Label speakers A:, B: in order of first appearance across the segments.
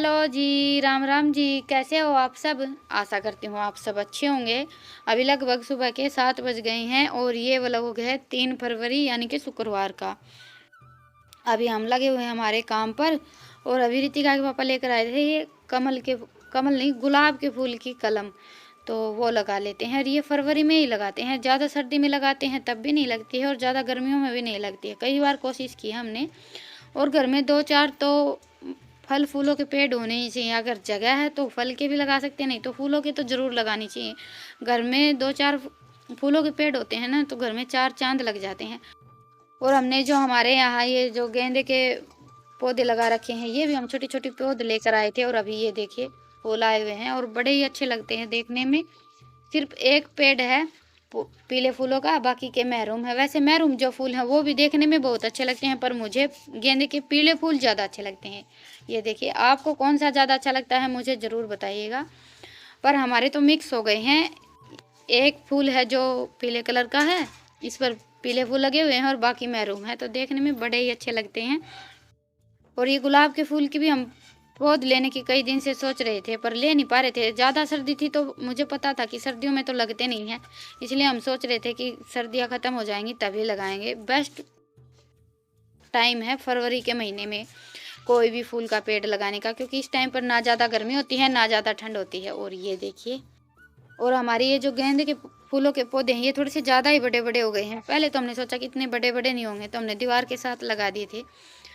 A: Hello जी, राम राम जी। कैसे हो आप सब? आशा करती हूँ आप सब अच्छे होंगे। अभी लगभग सुबह के 7 बज गए हैं और ये व्लॉग है 3 फरवरी यानी कि शुक्रवार का। अभी हम लगे हुए हैं हमारे काम पर और अभी रितिका के पापा लेकर आए थे ये कमल नहीं, गुलाब के फूल की कलम। तो वो लगा लेते हैं और ये फरवरी में ही लगाते हैं। ज़्यादा सर्दी में लगाते हैं तब भी नहीं लगती है और ज़्यादा गर्मियों में भी नहीं लगती है। कई बार कोशिश की हमने, और घर में 2-4 तो फल फूलों के पेड़ होने ही चाहिए। अगर जगह है तो फल के भी लगा सकते हैं, नहीं तो फूलों के तो ज़रूर लगानी चाहिए। घर में 2-4 फूलों के पेड़ होते हैं ना, तो घर में 4 चाँद लग जाते हैं। और हमने जो हमारे यहाँ ये जो गेंदे के पौधे लगा रखे हैं, ये भी हम छोटी छोटी पौधे लेकर आए थे और अभी ये देखिए फूल आए हुए हैं और बड़े ही अच्छे लगते हैं देखने में। सिर्फ एक पेड़ है पीले फूलों का, बाकी के महरूम है। वैसे महरूम जो फूल हैं वो भी देखने में बहुत अच्छे लगते हैं, पर मुझे गेंदे के पीले फूल ज़्यादा अच्छे लगते हैं। ये देखिए, आपको कौन सा ज़्यादा अच्छा लगता है मुझे ज़रूर बताइएगा। पर हमारे तो मिक्स हो गए हैं। एक फूल है जो पीले कलर का है, इस पर पीले फूल लगे हुए हैं और बाकी महरूम है, तो देखने में बड़े ही अच्छे लगते हैं। और ये गुलाब के फूल की भी हम पौध लेने की कई दिन से सोच रहे थे, पर ले नहीं पा रहे थे। ज़्यादा सर्दी थी तो मुझे पता था कि सर्दियों में तो लगते नहीं हैं, इसलिए हम सोच रहे थे कि सर्दियाँ ख़त्म हो जाएंगी तभी लगाएंगे। बेस्ट टाइम है फरवरी के महीने में कोई भी फूल का पेड़ लगाने का, क्योंकि इस टाइम पर ना ज़्यादा गर्मी होती है ना ज़्यादा ठंड होती है। और ये देखिए, और हमारे ये जो गेंदे के फूलों के पौधे हैं ये थोड़े से ज़्यादा ही बड़े बड़े हो गए हैं। पहले तो हमने सोचा कि इतने बड़े बड़े नहीं होंगे, तो हमने दीवार के साथ लगा दिए थे।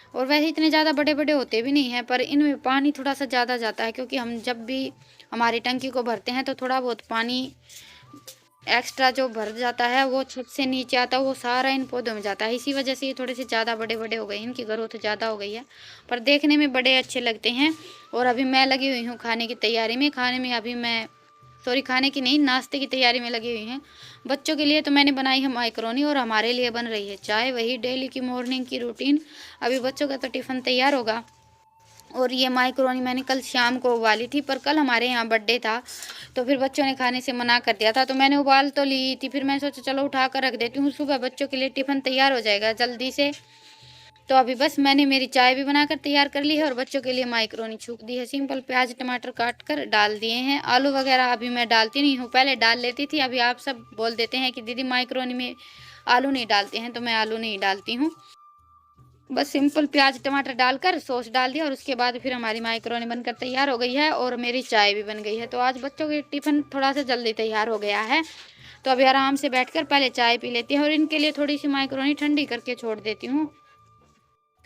A: और वैसे इतने ज़्यादा बड़े बड़े होते भी नहीं हैं, पर इनमें पानी थोड़ा सा ज़्यादा जाता है, क्योंकि हम जब भी हमारी टंकी को भरते हैं तो थोड़ा बहुत पानी एक्स्ट्रा जो भर जाता है वो छत से नीचे आता है, वो सारा इन पौधों में जाता है। इसी वजह से ये थोड़े से ज़्यादा बड़े बड़े हो गए हैं, इनकी ग्रोथ ज़्यादा हो गई है, पर देखने में बड़े अच्छे लगते हैं। और अभी मैं लगी हुई हूँ खाने की तैयारी में। खाने की नहीं, नाश्ते की तैयारी में लगी हुई हैं। बच्चों के लिए तो मैंने बनाई है माइक्रोनी और हमारे लिए बन रही है चाय, वही डेली की मॉर्निंग की रूटीन। अभी बच्चों का तो टिफ़िन तैयार होगा। और ये माइक्रोनी मैंने कल शाम को उबाली थी, पर कल हमारे यहाँ बर्थडे था तो फिर बच्चों ने खाने से मना कर दिया था, तो मैंने उबाल तो ली थी, फिर मैं सोचा चलो उठा कर रख देती हूँ, सुबह बच्चों के लिए टिफ़िन तैयार हो जाएगा जल्दी से। तो अभी बस मैंने मेरी चाय भी बनाकर तैयार कर ली है और बच्चों के लिए माइक्रोनी छूक दी है। सिंपल प्याज टमाटर काट कर डाल दिए हैं। आलू वगैरह अभी मैं डालती नहीं हूँ, पहले डाल लेती थी। अभी आप सब बोल देते हैं कि दीदी माइक्रोनी में आलू नहीं डालते हैं, तो मैं आलू नहीं डालती हूँ। बस सिंपल प्याज टमाटर डालकर सॉस डाल दिया और उसके बाद फिर हमारी माइक्रोनी बनकर तैयार हो गई है और मेरी चाय भी बन गई है। तो आज बच्चों के टिफ़िन थोड़ा सा जल्दी तैयार हो गया है, तो अभी आराम से बैठकर पहले चाय पी लेती हूँ और इनके लिए थोड़ी सी माइक्रोनी ठंडी करके छोड़ देती हूँ,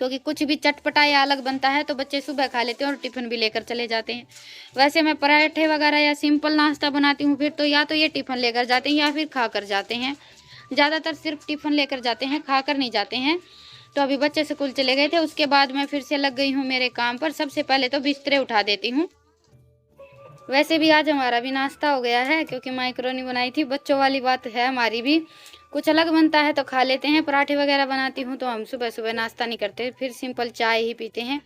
A: क्योंकि कुछ भी चटपटा या अलग बनता है तो बच्चे सुबह खा लेते हैं और टिफ़िन भी लेकर चले जाते हैं। वैसे मैं पराठे वगैरह या सिंपल नाश्ता बनाती हूँ, फिर तो या तो ये टिफ़िन लेकर जाते हैं या फिर खा कर जाते हैं। ज़्यादातर सिर्फ टिफ़िन लेकर जाते हैं, खा कर नहीं जाते हैं। तो अभी बच्चे स्कूल चले गए थे, उसके बाद मैं फिर से लग गई हूँ मेरे काम पर। सबसे पहले तो बिस्तरे उठा देती हूँ। वैसे भी आज हमारा भी नाश्ता हो गया है, क्योंकि माइक्रोनी बनाई थी। बच्चों वाली बात है, हमारी भी कुछ अलग बनता है तो खा लेते हैं। पराठे वगैरह बनाती हूँ तो हम सुबह सुबह नाश्ता नहीं करते, फिर सिंपल चाय ही पीते हैं।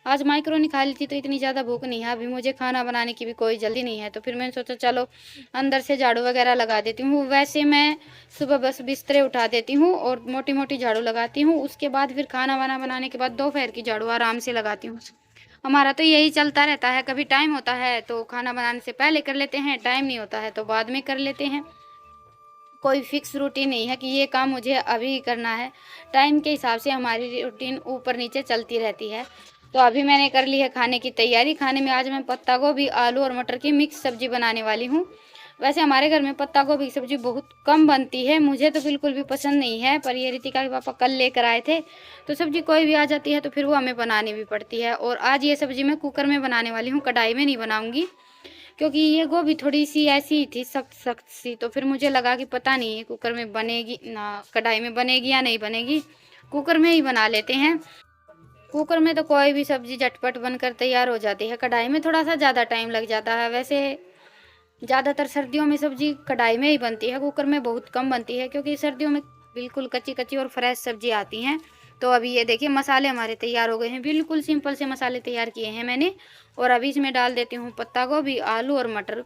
A: आज माइक्रोनी खा ली थी तो इतनी ज़्यादा भूख नहीं है। अभी मुझे खाना बनाने की भी कोई जल्दी नहीं है, तो फिर मैंने सोचा चलो अंदर से झाड़ू वगैरह लगा देती हूँ। वैसे मैं सुबह बस बिस्तरे उठा देती हूँ और मोटी मोटी झाड़ू लगाती हूँ, उसके बाद फिर खाना वाना बनाने के बाद दोपहर की झाड़ू आराम से लगाती हूँ। हमारा तो यही चलता रहता है। कभी टाइम होता है तो खाना बनाने से पहले कर लेते हैं, टाइम नहीं होता है तो बाद में कर लेते हैं। कोई फिक्स रूटीन नहीं है कि ये काम मुझे अभी करना है। टाइम के हिसाब से हमारी रूटीन ऊपर नीचे चलती रहती है। तो अभी मैंने कर ली है खाने की तैयारी। खाने में आज मैं पत्ता गोभी आलू और मटर की मिक्स सब्जी बनाने वाली हूँ। वैसे हमारे घर में पत्ता गोभी की सब्जी बहुत कम बनती है, मुझे तो बिल्कुल भी पसंद नहीं है, पर ये रितिका के पापा कल लेकर आए थे तो सब्जी कोई भी आ जाती है तो फिर वो हमें बनानी भी पड़ती है। और आज ये सब्जी मैं कुकर में बनाने वाली हूँ, कढ़ाई में नहीं बनाऊँगी, क्योंकि ये गोभी थोड़ी सी ऐसी ही थी, सख्त सख्त सी। तो फिर मुझे लगा कि पता नहीं कुकर में बनेगी ना कढ़ाई में बनेगी या नहीं बनेगी, कुकर में ही बना लेते हैं। कुकर में तो कोई भी सब्जी झटपट बनकर तैयार हो जाती है, कढ़ाई में थोड़ा सा ज़्यादा टाइम लग जाता है। वैसे ज़्यादातर सर्दियों में सब्जी कढ़ाई में ही बनती है, कुकर में बहुत कम बनती है, क्योंकि सर्दियों में बिल्कुल कच्ची कच्ची और फ्रेश सब्जी आती हैं। तो अभी ये देखिए मसाले हमारे तैयार हो गए हैं, बिल्कुल सिंपल से मसाले तैयार किए हैं मैंने। और अभी इसमें डाल देती हूँ पत्ता गोभी आलू और मटर।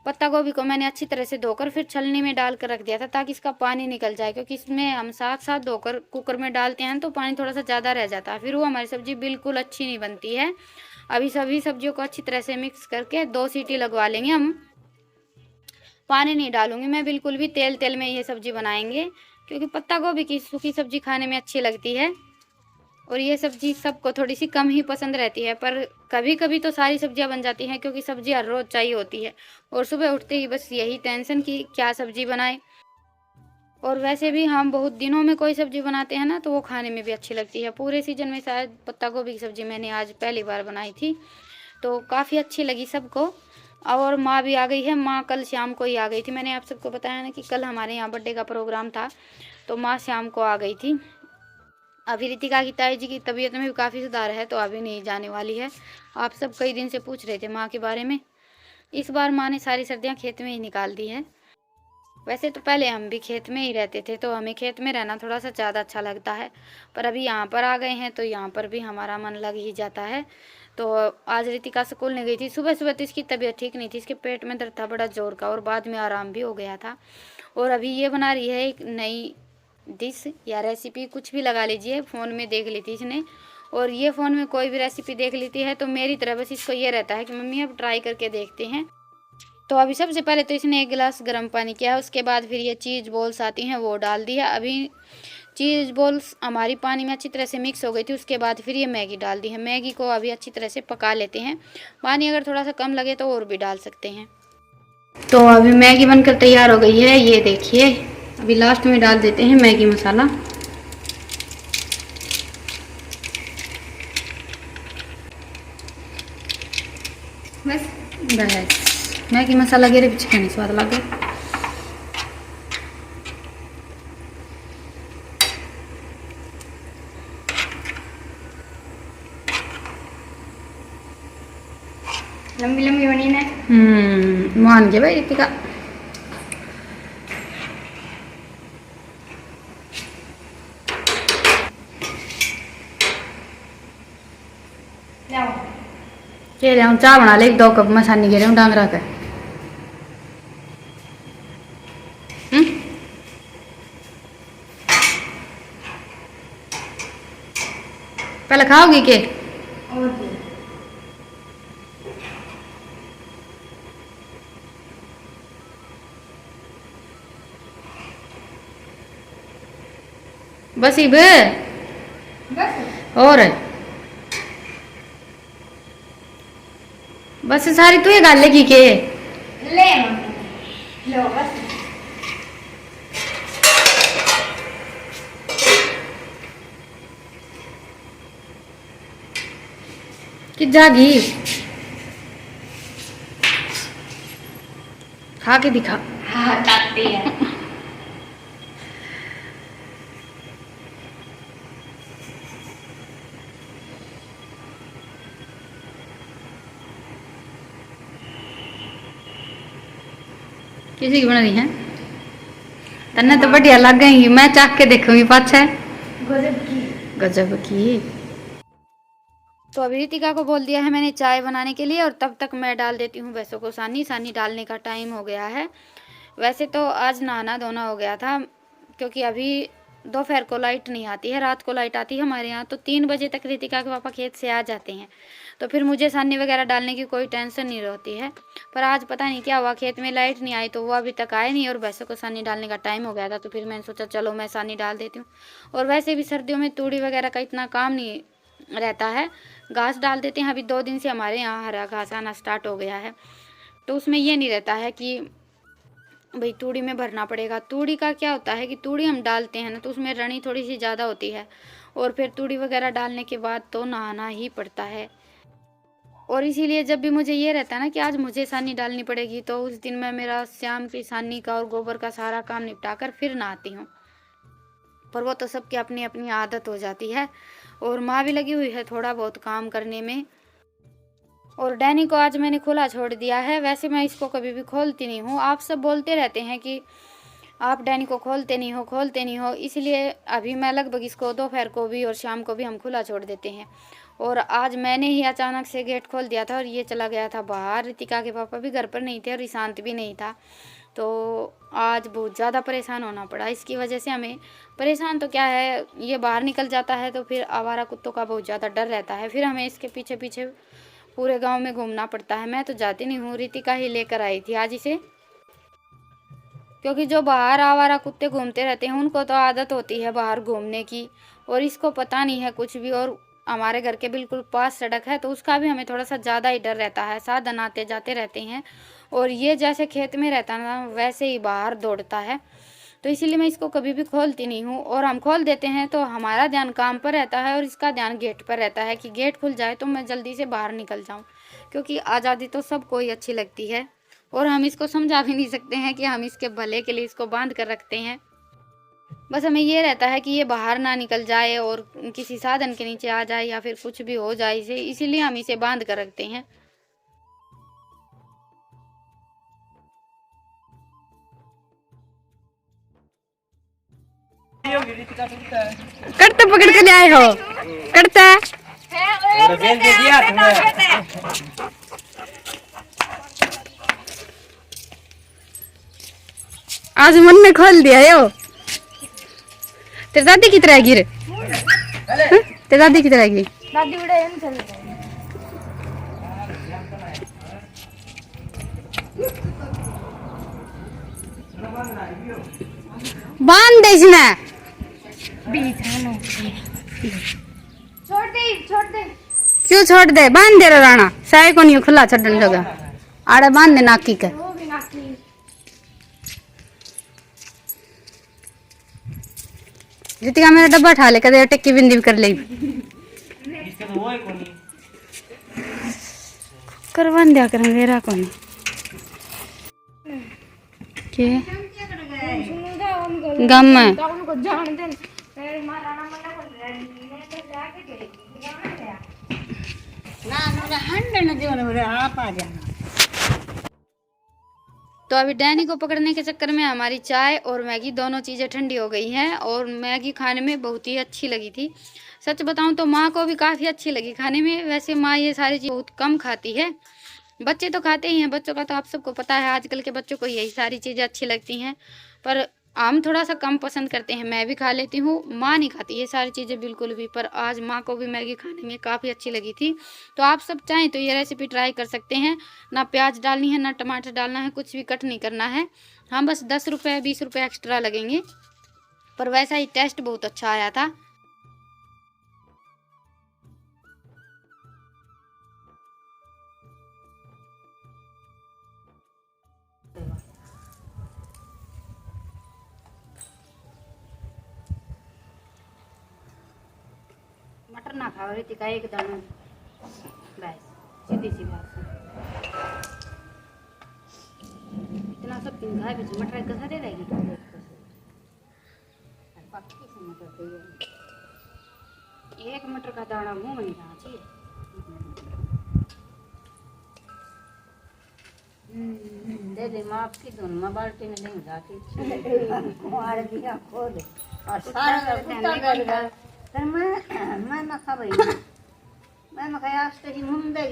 A: पत्ता गोभी को मैंने अच्छी तरह से धोकर फिर छलनी में डाल कर रख दिया था, ताकि इसका पानी निकल जाए, क्योंकि इसमें हम साथ साथ धोकर कुकर में डालते हैं तो पानी थोड़ा सा ज़्यादा रह जाता है, फिर वो हमारी सब्ज़ी बिल्कुल अच्छी नहीं बनती है। अभी सभी सब्जियों को अच्छी तरह से मिक्स करके 2 सीटी लगवा लेंगे हम। पानी नहीं डालूंगी मैं बिल्कुल भी, तेल तेल में ये सब्जी बनाएंगे, क्योंकि पत्ता गोभी की सूखी सब्जी खाने में अच्छी लगती है और ये सब्जी सबको थोड़ी सी कम ही पसंद रहती है। पर कभी कभी तो सारी सब्जियां बन जाती हैं, क्योंकि सब्जी हर रोज चाहिए होती है और सुबह उठते ही बस यही टेंशन कि क्या सब्जी बनाए। और वैसे भी हम बहुत दिनों में कोई सब्जी बनाते हैं ना, तो वो खाने में भी अच्छी लगती है। पूरे सीजन में शायद पत्ता गोभी की सब्जी मैंने आज पहली बार बनाई थी, तो काफ़ी अच्छी लगी सबको। और माँ भी आ गई है, माँ कल शाम को ही आ गई थी। मैंने आप सबको बताया ना कि कल हमारे यहाँ बर्थडे का प्रोग्राम था, तो माँ शाम को आ गई थी। अभी रितिका की ताई जी की तबीयत में भी काफ़ी सुधार है, तो अभी नहीं जाने वाली है। आप सब कई दिन से पूछ रहे थे माँ के बारे में। इस बार माँ ने सारी सर्दियाँ खेत में ही निकाल दी है। वैसे तो पहले हम भी खेत में ही रहते थे, तो हमें खेत में रहना थोड़ा सा ज़्यादा अच्छा लगता है, पर अभी यहाँ पर आ गए हैं तो यहाँ पर भी हमारा मन लग ही जाता है। तो आज रितिका स्कूल नहीं गई थी। सुबह सुबह तो इसकी तबीयत ठीक नहीं थी, इसके पेट में दर्द था बड़ा जोर का, और बाद में आराम भी हो गया था। और अभी ये बना रही है एक नई डिश या रेसिपी, कुछ भी लगा लीजिए, फ़ोन में देख ली थी इसने। और ये फ़ोन में कोई भी रेसिपी देख लेती है, तो मेरी तरह बस इसको ये रहता है कि मम्मी अब ट्राई करके देखते हैं। तो अभी सबसे पहले तो इसने 1 गिलास गर्म पानी किया, उसके बाद फिर ये चीज़ बॉल्स आती हैं वो डाल दिया। अभी चीज़ बॉल्स हमारी पानी में अच्छी तरह से मिक्स हो गई थी, उसके बाद फिर ये मैगी डाल दी है। मैगी को अभी अच्छी तरह से पका लेते हैं। पानी अगर थोड़ा सा कम लगे तो और भी डाल सकते हैं। तो अभी मैगी बनकर तैयार हो गई है, ये देखिए। अभी लास्ट में डाल देते हैं मैगी मसाला। बस मैगी मसाला गिरे पीछे खाने स्वाद लगे।
B: लंबी लंबी बनी ना।
A: मान के भाई रितिका। ले रहा हूँ चाय बना ले, 2 कप मैं सानी गिर रहा हूँ डांग रहा कर। पहले खाओगी के?
B: और
A: बस इब
B: बस
A: और बस सारी तू ये गाले की के
B: ले लो बस।
A: कि जागी खा के दिखा।
B: हाँ ताकती है।
A: किसी की बना रही है तन्ने तो बढ़िया लग गई। मैं चाक के देखूंगी पाछे।
B: गजब की।
A: गजब की। तो अभी रितिका को बोल दिया है मैंने चाय बनाने के लिए, और तब तक मैं डाल देती हूँ भैंसों को सानी। सानी डालने का टाइम हो गया है। वैसे तो आज नहाना धोना हो गया था, क्योंकि अभी दोपहर को लाइट नहीं आती है, रात को लाइट आती है हमारे यहाँ। तो 3 बजे तक रितिका के पापा खेत से आ जाते हैं, तो फिर मुझे सानी वगैरह डालने की कोई टेंशन नहीं रहती है। पर आज पता नहीं क्या हुआ, खेत में लाइट नहीं आई, तो वो अभी तक आए नहीं और भैंसों को सानी डालने का टाइम हो गया था। तो फिर मैंने सोचा चलो मैं सानी डाल देती हूँ। और वैसे भी सर्दियों में तूड़ी वगैरह का इतना काम नहीं रहता है, घास डाल देते हैं। अभी 2 दिन से हमारे यहाँ हरा घास आना स्टार्ट हो गया है, तो उसमें ये नहीं रहता है कि भाई तूड़ी में भरना पड़ेगा। तूड़ी का क्या होता है कि तूड़ी हम डालते हैं ना, तो उसमें रनी थोड़ी सी ज़्यादा होती है, और फिर तूड़ी वगैरह डालने के बाद तो नहाना ही पड़ता है। और इसीलिए जब भी मुझे ये रहता है ना कि आज मुझे सानी डालनी पड़ेगी, तो उस दिन मैं मेरा शाम की सानी का और गोबर का सारा काम निपटा कर फिर नहाती हूँ। पर वो तो सबकी अपनी अपनी आदत हो जाती है, और माँ भी लगी हुई है थोड़ा बहुत काम करने में। और डैनी को आज मैंने खुला छोड़ दिया है। वैसे मैं इसको कभी भी खोलती नहीं हूँ। आप सब बोलते रहते हैं कि आप डैनी को खोलते नहीं हो, इसलिए अभी मैं लगभग इसको दोपहर को भी और शाम को भी हम खुला छोड़ देते हैं। और आज मैंने ही अचानक से गेट खोल दिया था और ये चला गया था बाहर। रितिका के पापा भी घर पर नहीं थे और ईशांत भी नहीं था, तो आज बहुत ज़्यादा परेशान होना पड़ा इसकी वजह से हमें। परेशान तो क्या है, ये बाहर निकल जाता है तो फिर आवारा कुत्तों का बहुत ज़्यादा डर रहता है, फिर हमें इसके पीछे पीछे पूरे गांव में घूमना पड़ता है। मैं तो जाती नहीं हूँ, रितिका ही लेकर आई थी आज इसे, क्योंकि जो बाहर आवारा कुत्ते घूमते रहते हैं उनको तो आदत होती है बाहर घूमने की, और इसको पता नहीं है कुछ भी। और हमारे घर के बिल्कुल पास सड़क है तो उसका भी हमें थोड़ा सा ज़्यादा ही डर रहता है, साधन आते जाते रहते हैं, और ये जैसे खेत में रहता है ना वैसे ही बाहर दौड़ता है, तो इसीलिए मैं इसको कभी भी खोलती नहीं हूँ। और हम खोल देते हैं तो हमारा ध्यान काम पर रहता है और इसका ध्यान गेट पर रहता है कि गेट खुल जाए तो मैं जल्दी से बाहर निकल जाऊँ, क्योंकि आज़ादी तो सबको ही अच्छी लगती है, और हम इसको समझा भी नहीं सकते हैं कि हम इसके भले के लिए इसको बांध कर रखते हैं। बस हमें ये रहता है कि ये बाहर ना निकल जाए और किसी साधन के नीचे आ जाए या फिर कुछ भी हो जाए इसे, इसीलिए हम इसे बांध कर रखते हैं। करता पकड़ के ले आए हो, करता आज मन में खोल दिया यो। तेरी दादी की तरह गिर, तेरी दादी की तरह गिर।
B: दादी उड़े हम चल रहे
A: बांध दे इसमें,
B: छोड़ दे
A: क्यों छोड़ दे, बांध दे राणा, साय को नहीं खुला छड़न जगह आड़े बांध दे नाकी के।
B: वो भी नाकी
A: जितिका मेरा डब्बा ठा ले कदे टिक्की बिंदी भी कर ले करवान दिया कर मेरा को नहीं के गम में
B: उनको जान दे मेरे महाराणा मना कर रहा है मैं तो जाके देगी ना मेरा हंडन जीवन में आप आ जाना।
A: तो अभी डैनी को पकड़ने के चक्कर में हमारी चाय और मैगी दोनों चीज़ें ठंडी हो गई हैं, और मैगी खाने में बहुत ही अच्छी लगी थी। सच बताऊं तो माँ को भी काफ़ी अच्छी लगी खाने में। वैसे माँ ये सारी चीज़ बहुत कम खाती है, बच्चे तो खाते ही हैं, बच्चों का तो आप सबको पता है, आजकल के बच्चों को यही सारी चीज़ें अच्छी लगती हैं, पर हम थोड़ा सा कम पसंद करते हैं। मैं भी खा लेती हूँ, माँ नहीं खाती ये सारी चीज़ें बिल्कुल भी, पर आज माँ को भी मैगी खाने में काफ़ी अच्छी लगी थी। तो आप सब चाहें तो ये रेसिपी ट्राई कर सकते हैं। ना प्याज डालनी है ना टमाटर डालना है, कुछ भी कट नहीं करना है। हाँ बस 10 रुपये 20 रुपये एक्स्ट्रा लगेंगे, पर वैसा ही टेस्ट बहुत अच्छा आया था। मटर ना खाओ रितिका, एक दाना बस, सीधी सी बात है। इतना सब किन खाए बीच मटर कैसा दे देगी पक्की से मटर दे, एक मटर का दाना मुंह में नहीं जाना चाहिए।
B: दे दे माँ आपकी दोनों बाल्टी में नहीं जाती मार दिया खोल और सारा कुत्ता कर गया फिर मैं ना खा भाई मैं ना खाया आज तक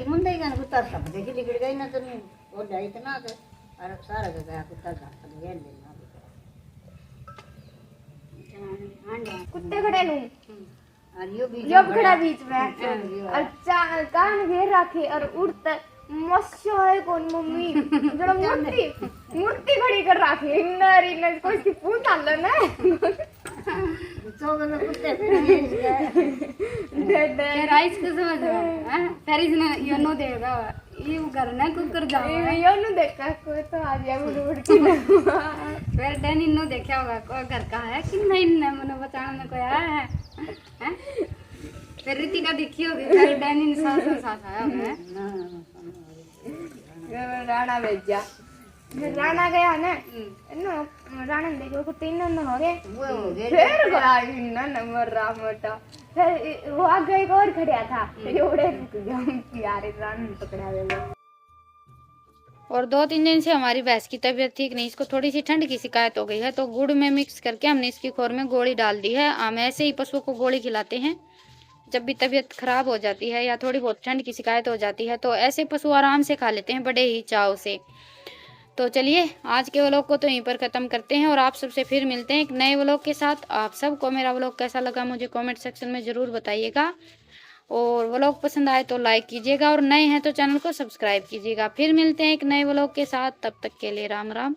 B: मुंदे का कुत्ता सब देखी लिखड़ गई ना तो नहीं वो जाए इतना के और सारा गया कुत्ता का ले लेना कुत्ते खड़े नहीं और यो खड़ा बीच में अच्छा कान घेर रखे और उड़ता मस्यो है कौन मम्मी जरा मूर्ति खड़ी कर रखी इन्नर इन्नर कोई की पूछ डाल ना तो गलो कुत्ते दे
A: राइस को समझ रहा है फेरिस ने यो नो देगा ये घर ना कुकर जाओ
B: यो नो देखा कोई तो आ गया उड़ के
A: फिर डैनी नो देखा होगा कोई घर का है कि नहीं ने मने बचाने में कोई आया है हैं फिर रितिका देखी होगी फिर डैनी ने साथ आया होगा
B: राणा भेजा राणा गया ना राणा देखो को तीन न हो गए फिर गया इन्ना नंबर रामटा फिर वो आगे एक और खड़ा था फिर उड़े रुक गया यार राणा पकड़ा गया।
A: और 2-3 दिन से हमारी भैंस की तबीयत ठीक नहीं, इसको थोड़ी सी ठंड की शिकायत हो गई है, तो गुड़ में मिक्स करके हमने इसकी खोर में गोली डाल दी है। हम ऐसे ही पशुओं को गोली खिलाते हैं जब भी तबीयत खराब हो जाती है या थोड़ी बहुत ठंड की शिकायत हो जाती है, तो ऐसे पशु आराम से खा लेते हैं बड़े ही चाव से। तो चलिए आज के व्लॉग को तो यहीं पर ख़त्म करते हैं और आप सबसे फिर मिलते हैं एक नए व्लॉग के साथ। आप सबको मेरा व्लॉग कैसा लगा मुझे कमेंट सेक्शन में ज़रूर बताइएगा। और व्लॉग पसंद आए तो लाइक कीजिएगा और नए हैं तो चैनल को सब्सक्राइब कीजिएगा। फिर मिलते हैं एक नए व्लॉग के साथ, तब तक के लिए राम राम।